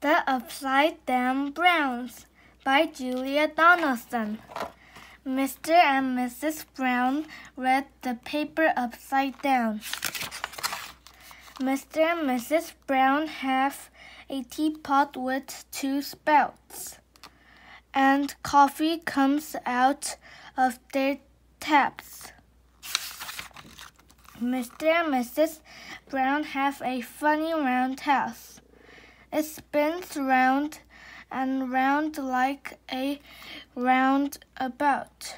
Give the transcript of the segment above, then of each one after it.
The Upside Down Browns by Julia Donaldson. Mr. and Mrs. Brown read the paper upside down. Mr. and Mrs. Brown have a teapot with two spouts, and coffee comes out of their taps. Mr. and Mrs. Brown have a funny round house. It spins round and round like a roundabout.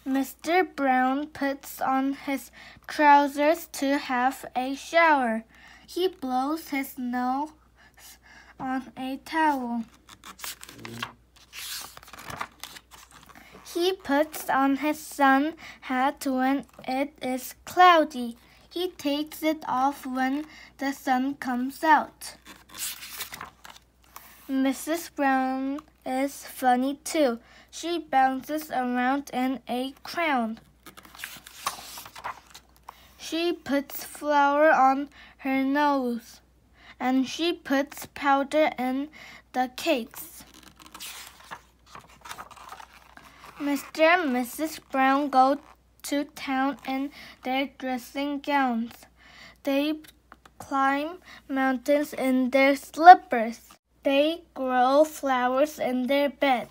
Mr. Brown puts on his trousers to have a shower. He blows his nose on a towel. He puts on his sun hat when it is cloudy. He takes it off when the sun comes out. Mrs. Brown is funny too. She bounces around in a crown. She puts flour on her nose, and she puts powder in the cakes. Mr. and Mrs. Brown go to town in their dressing gowns. They climb mountains in their slippers. They grow flowers in their bed.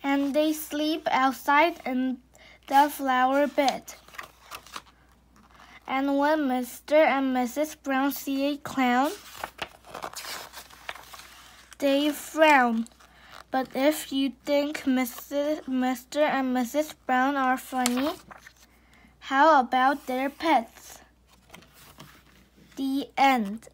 And they sleep outside in the flower bed. And when Mr. and Mrs. Brown see a clown, they frown. But if you think Mr. and Mrs. Brown are funny, how about their pets? The end.